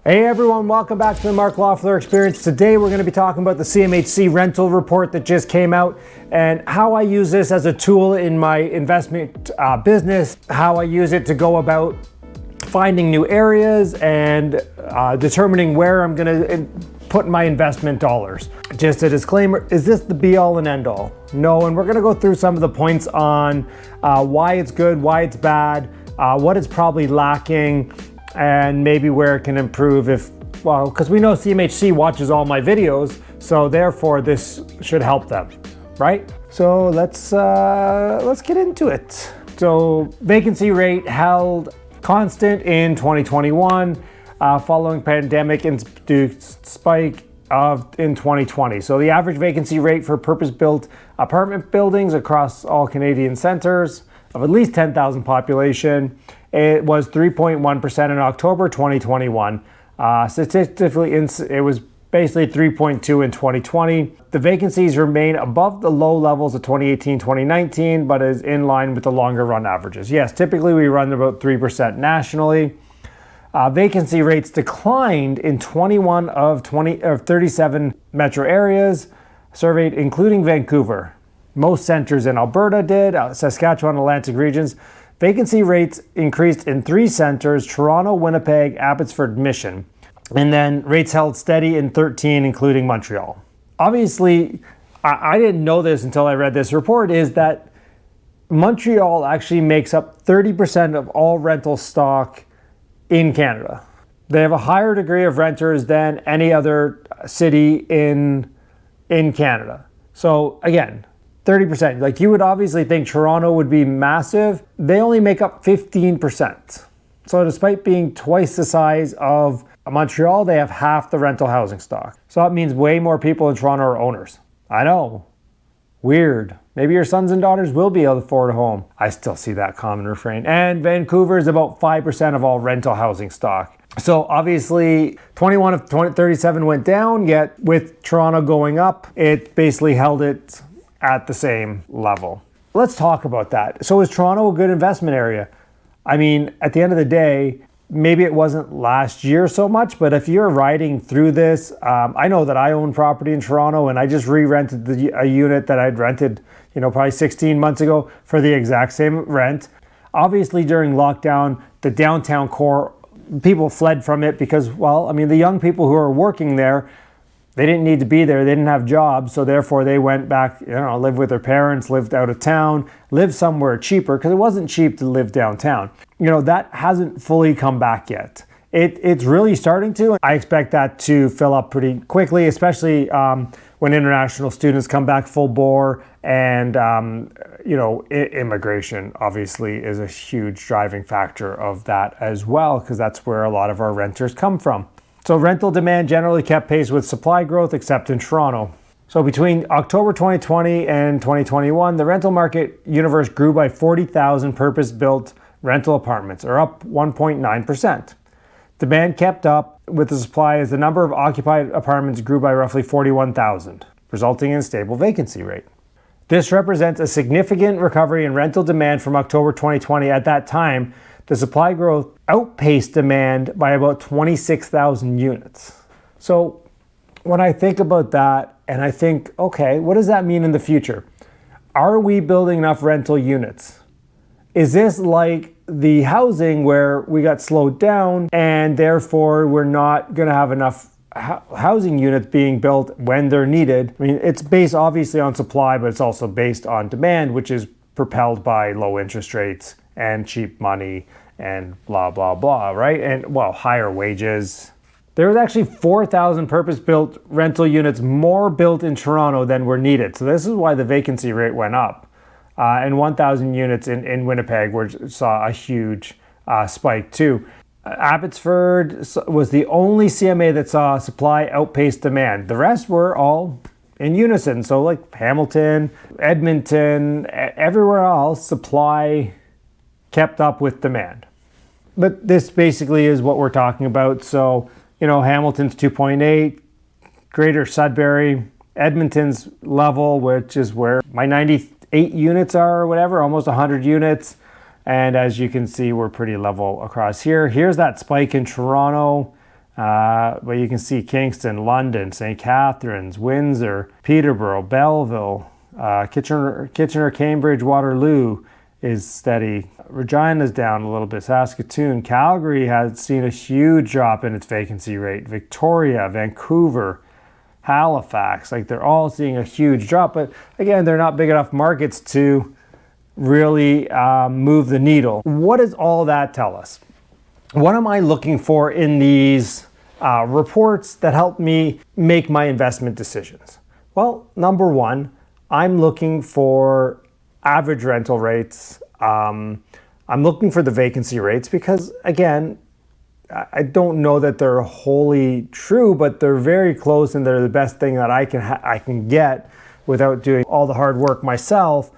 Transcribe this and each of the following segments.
Hey everyone, welcome back to the Mark Loeffler Experience. Today we're going to be talking about the CMHC rental report that just came out and how I use this as a tool in my investment business, how I use it to go about finding new areas and determining where I'm going to put my investment dollars. Just a disclaimer, is this the be all and end all? No, and we're going to go through some of the points on why it's good, why it's bad, what it's probably lacking, and maybe where it can improve because we know CMHC watches all my videos, so therefore this should help them, right? So let's get into it. So vacancy rate held constant in 2021, following pandemic-induced spike in 2020. So the average vacancy rate for purpose-built apartment buildings across all Canadian centers of at least 10,000 population, it was 3.1% in October 2021. Statistically, it was basically 3.2 in 2020. The vacancies remain above the low levels of 2018-2019, but is in line with the longer run averages. Yes, typically we run about 3% nationally. Vacancy rates declined in 21 of 37 metro areas surveyed, including Vancouver. Most centers in Alberta did, Saskatchewan, Atlantic regions. Vacancy rates increased in 3 centers, Toronto, Winnipeg, Abbotsford, Mission. And then rates held steady in 13, including Montreal. Obviously, I didn't know this until I read this report, is that Montreal actually makes up 30% of all rental stock in Canada. They have a higher degree of renters than any other city in Canada. So again, 30%. Like, you would obviously think Toronto would be massive. They only make up 15%. So despite being twice the size of Montreal, they have half the rental housing stock. So that means way more people in Toronto are owners. I know. Weird. Maybe your sons and daughters will be able to afford a home. I still see that common refrain. And Vancouver is about 5% of all rental housing stock. So obviously 21 of 37 went down, yet with Toronto going up, it basically held it at the same level. Let's talk about that. So is Toronto a good investment area? I mean, at the end of the day, maybe it wasn't last year so much, but if you're riding through this, I know that I own property in Toronto and I just re-rented a unit that I'd rented, probably 16 months ago for the exact same rent. Obviously during lockdown, the downtown core, people fled from it because, the young people who are working there, they didn't need to be there. They didn't have jobs. So therefore they went back, lived with their parents, lived out of town, lived somewhere cheaper because it wasn't cheap to live downtown. That hasn't fully come back yet. It's really starting to. I expect that to fill up pretty quickly, especially when international students come back full bore. And, immigration obviously is a huge driving factor of that as well, because that's where a lot of our renters come from. So rental demand generally kept pace with supply growth, except in Toronto. So between October 2020 and 2021, the rental market universe grew by 40,000 purpose-built rental apartments, or up 1.9%. Demand kept up with the supply as the number of occupied apartments grew by roughly 41,000, resulting in a stable vacancy rate. This represents a significant recovery in rental demand from October 2020. At that time, the supply growth outpaced demand by about 26,000 units. So when I think about that and I think, okay, what does that mean in the future? Are we building enough rental units? Is this like the housing where we got slowed down and therefore we're not going to have enough housing units being built when they're needed? I mean, it's based obviously on supply, but it's also based on demand, which is propelled by low interest rates and cheap money and blah, blah, blah, right? And higher wages. There was actually 4,000 purpose-built rental units more built in Toronto than were needed. So this is why the vacancy rate went up. And 1,000 units in Winnipeg saw a huge spike too. Abbotsford was the only CMA that saw supply outpace demand. The rest were all in unison. So like Hamilton, Edmonton, everywhere else, supply kept up with demand. But this basically is what we're talking about. So, Hamilton's 2.8, Greater Sudbury, Edmonton's level, which is where my 98 units are or whatever, almost 100 units. And as you can see, we're pretty level across here. Here's that spike in Toronto. But you can see Kingston, London, St. Catharines, Windsor, Peterborough, Belleville, Kitchener, Cambridge, Waterloo is steady. Regina's down a little bit. Saskatoon, Calgary has seen a huge drop in its vacancy rate. Victoria, Vancouver, Halifax, like they're all seeing a huge drop. But again, they're not big enough markets to really move the needle. What does all that tell us? What am I looking for in these reports that help me make my investment decisions? Well, number one, I'm looking for average rental rates. I'm looking for the vacancy rates because, again, I don't know that they're wholly true, but they're very close and they're the best thing that I can get without doing all the hard work myself.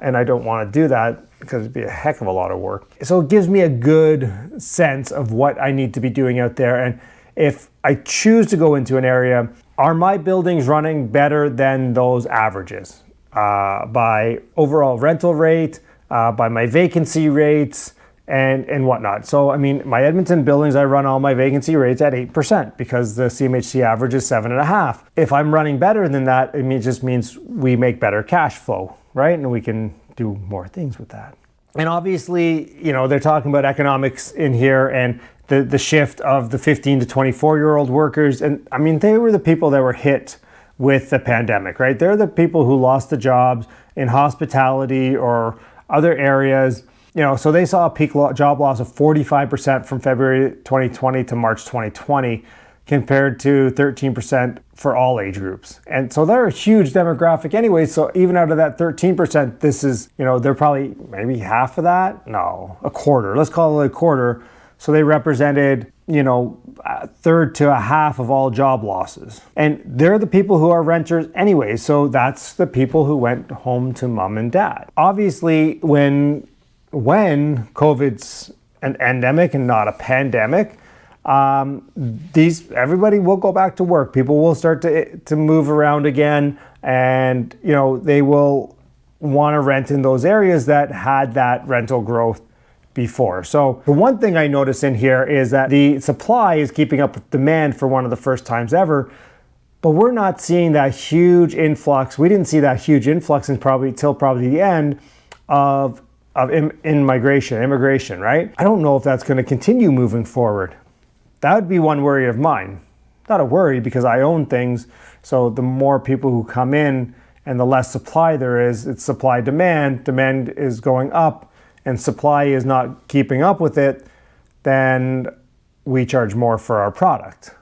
And I don't want to do that because it'd be a heck of a lot of work. So it gives me a good sense of what I need to be doing out there. And if I choose to go into an area, are my buildings running better than those averages? By overall rental rate, by my vacancy rates, and whatnot. So, I mean, my Edmonton buildings, I run all my vacancy rates at 8% because the CMHC average is 7.5%. If I'm running better than that, it just means we make better cash flow, right? And we can do more things with that. And obviously, you know, they're talking about economics in here and the shift of the 15 to 24-year-old workers. And I mean, they were the people that were hit with the pandemic, right? They're the people who lost the jobs in hospitality or other areas. You know, so they saw a peak job loss of 45% from February 2020 to March 2020, compared to 13% for all age groups. And so they're a huge demographic anyway. So even out of that 13%, this is, you know, they're probably maybe half of that. No, a quarter. Let's call it a quarter. So they represented, you know, a third to a half of all job losses. And they're the people who are renters anyway. So that's the people who went home to mom and dad. Obviously, when COVID's an endemic and not a pandemic, everybody will go back to work. People will start to move around again, and you know, they will want to rent in those areas that had that rental growth before. So the one thing I notice in here is that the supply is keeping up with demand for one of the first times ever, but we're not seeing that huge influx. We didn't see that huge influx till probably the end of immigration, right? I don't know if that's going to continue moving forward. That would be one worry of mine. Not a worry because I own things. So the more people who come in and the less supply there is, it's supply demand. Demand is going up and supply is not keeping up with it, then we charge more for our product.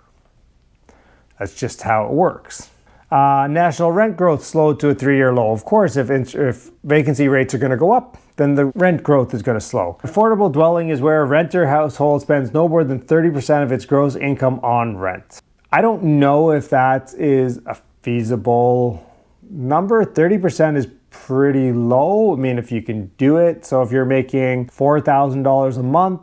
That's just how it works. National rent growth slowed to a 3-year low. Of course, if vacancy rates are going to go up, then the rent growth is going to slow. Affordable dwelling is where a renter household spends no more than 30% of its gross income on rent. I don't know if that is a feasible number. 30% is pretty low. I mean, if you can do it. So if you're making $4,000 a month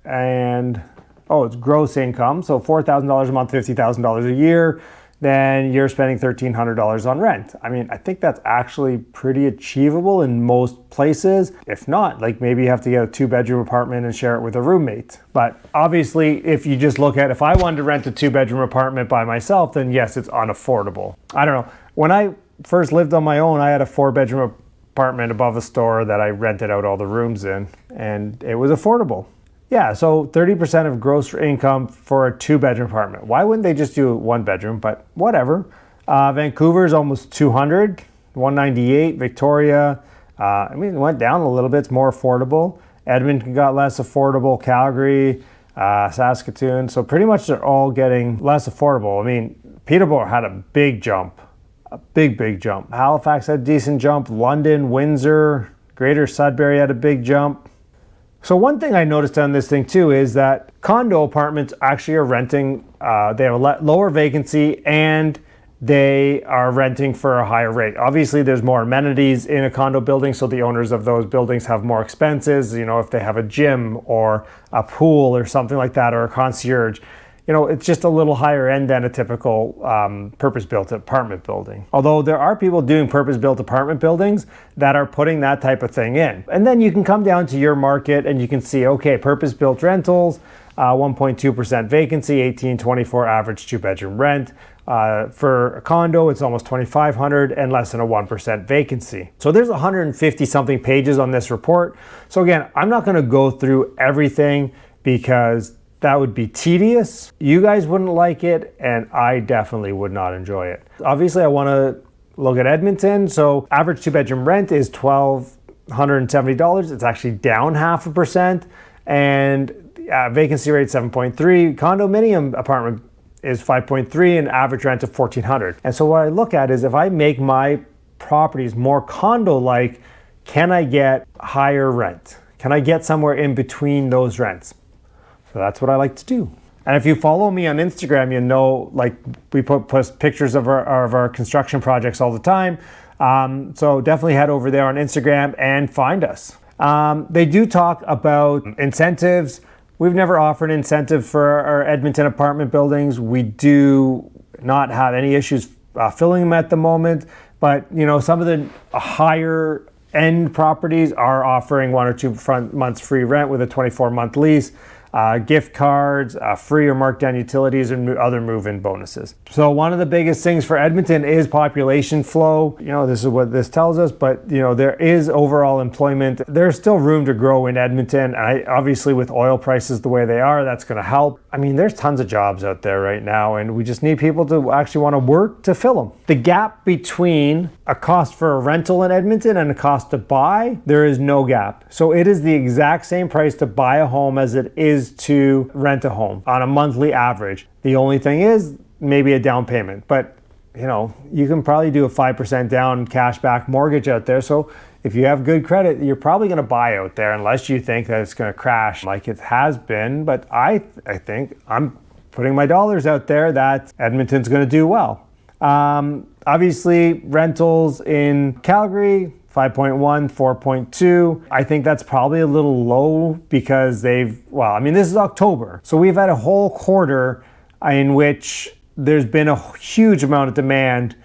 and, it's gross income. So $4,000 a month, $50,000 a year, then you're spending $1,300 on rent. I mean, I think that's actually pretty achievable in most places. If not, like maybe you have to get a 2-bedroom apartment and share it with a roommate. But obviously, if you just look at, if I wanted to rent a 2-bedroom apartment by myself, then yes, it's unaffordable. I don't know. When I first lived on my own, I had a 4-bedroom apartment above a store that I rented out all the rooms in, and it was affordable. Yeah, so 30% of gross income for a 2-bedroom apartment. Why wouldn't they just do 1 bedroom? But whatever. Vancouver's almost 200, 198. Victoria, it went down a little bit. It's more affordable. Edmonton got less affordable. Calgary, Saskatoon. So pretty much they're all getting less affordable. I mean, Peterborough had a big jump. A big jump. Halifax had a decent jump. London, Windsor, Greater Sudbury had a big jump. So one thing I noticed on this thing too is that condo apartments actually are renting, they have a lower vacancy and they are renting for a higher rate. Obviously there's more amenities in a condo building, so the owners of those buildings have more expenses. You know, if they have a gym or a pool or something like that, or a concierge, you know, it's just a little higher end than a typical purpose-built apartment building. Although there are people doing purpose-built apartment buildings that are putting that type of thing in. And then you can come down to your market and you can see, okay, purpose-built rentals, 1.2% vacancy, 1824 average 2-bedroom rent. For a condo, it's almost 2,500 and less than a 1% vacancy. So there's 150 something pages on this report. So again, I'm not going to go through everything because that would be tedious. You guys wouldn't like it, and I definitely would not enjoy it. Obviously, I want to look at Edmonton. So average 2-bedroom rent is $1,270. It's actually down 0.5%. And vacancy rate 7.3. Condominium apartment is 5.3 and average rent of $1,400. And so what I look at is if I make my properties more condo-like, can I get higher rent? Can I get somewhere in between those rents? So that's what I like to do. And if you follow me on Instagram, you know, like we post pictures of our construction projects all the time. So definitely head over there on Instagram and find us. They do talk about incentives. We've never offered an incentive for our Edmonton apartment buildings. We do not have any issues filling them at the moment. But, you know, some of the higher end properties are offering 1 or 2 months free rent with a 24-month lease. Gift cards, free or marked down utilities, and other move-in bonuses. So one of the biggest things for Edmonton is population flow. You know, this is what this tells us, but you know, there is overall employment. There's still room to grow in Edmonton. Obviously with oil prices the way they are, that's going to help. I mean, there's tons of jobs out there right now, and we just need people to actually want to work to fill them. The gap between a cost for a rental in Edmonton and a cost to buy, there is no gap. So it is the exact same price to buy a home as it is to rent a home on a monthly average. The only thing is maybe a down payment, but you know, you can probably do a 5% down cash back mortgage out there. So if you have good credit, you're probably going to buy out there unless you think that it's going to crash like it has been. But I think I'm putting my dollars out there that Edmonton's going to do well. Obviously rentals in Calgary, 5.1, 4.2. I think that's probably a little low because this is October. So we've had a whole quarter in which there's been a huge amount of demand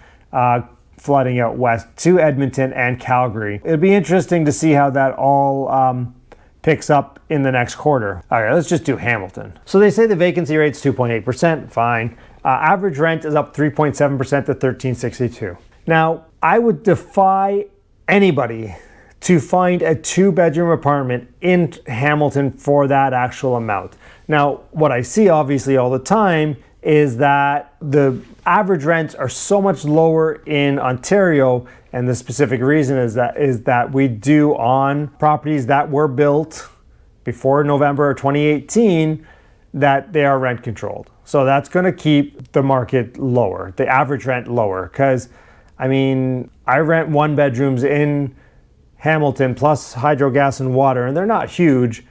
flooding out west to Edmonton and Calgary. It'll be interesting to see how that all picks up in the next quarter. All right, let's just do Hamilton. So they say the vacancy rate's 2.8%, fine. Average rent is up 3.7% to $1,362. Now, I would defy anybody to find a 2-bedroom apartment in Hamilton for that actual amount. Now, what I see obviously all the time is that the average rents are so much lower in Ontario, and the specific reason is that we do on properties that were built before November of 2018 that they are rent controlled. So that's going to keep the market lower, the average rent lower, because I mean, I rent 1-bedrooms in Hamilton plus hydro, gas, and water, and they're not huge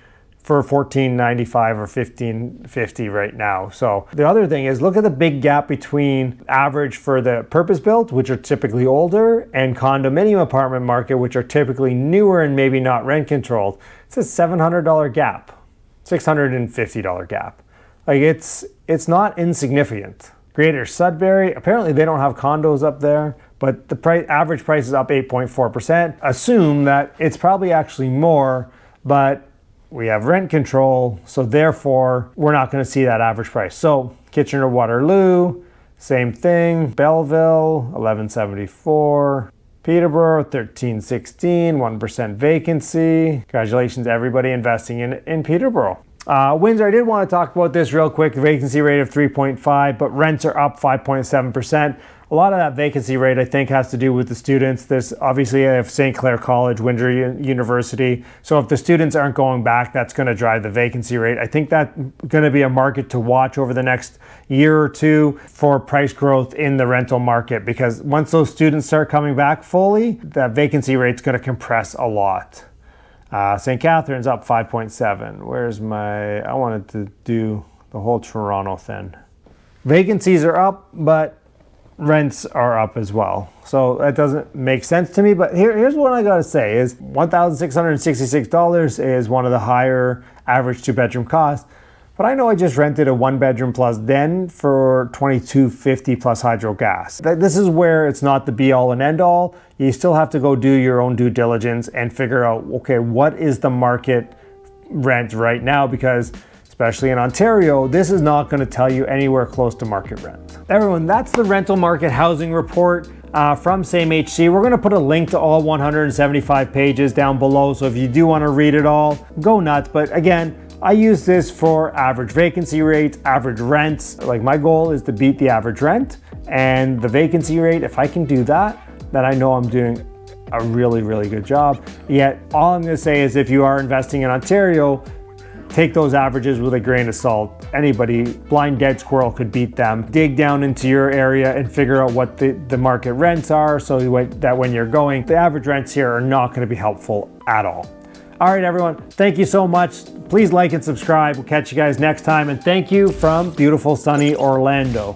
for $1,495 or $1,550 right now. So the other thing is, look at the big gap between average for the purpose-built, which are typically older, and condominium apartment market, which are typically newer and maybe not rent controlled. It's a $700 gap, $650 gap. Like it's not insignificant. Greater Sudbury, apparently they don't have condos up there, but the average price is up 8.4%. Assume that it's probably actually more, but we have rent control, so therefore we're not going to see that average price. So Kitchener-Waterloo, same thing. Belleville, 1174. Peterborough, 1316, 1% vacancy. Congratulations everybody investing in Peterborough. Windsor, I did want to talk about this real quick. Vacancy rate of 3.5, but rents are up 5.7%. A lot of that vacancy rate, I think, has to do with the students. There's obviously I have St. Clair College, Windsor University. So if the students aren't going back, that's going to drive the vacancy rate. I think that's going to be a market to watch over the next year or two for price growth in the rental market, because once those students start coming back fully, that vacancy rate's going to compress a lot. St. Catharines up 5.7. I wanted to do the whole Toronto thing. Vacancies are up, but rents are up as well. So that doesn't make sense to me, but here's what I gotta say is $1,666 is one of the higher average 2-bedroom costs. But I know I just rented a 1-bedroom plus den for $2,250 plus hydro gas. This is where it's not the be all and end all. You still have to go do your own due diligence and figure out, okay, what is the market rent right now? Because especially in Ontario, this is not going to tell you anywhere close to market rent. Everyone, that's the rental market housing report from CMHC. We're going to put a link to all 175 pages down below, so if you do want to read it all, go nuts. But again, I use this for average vacancy rates, average rents. Like, my goal is to beat the average rent and the vacancy rate. If I can do that, then I know I'm doing a really, really good job. Yet all I'm going to say is, if you are investing in Ontario, take those averages with a grain of salt. Anybody, blind dead squirrel, could beat them. Dig down into your area and figure out what the market rents are, so that when you're going, the average rents here are not going to be helpful at all. All right, everyone, thank you so much. Please like and subscribe. We'll catch you guys next time. And thank you from beautiful, sunny Orlando.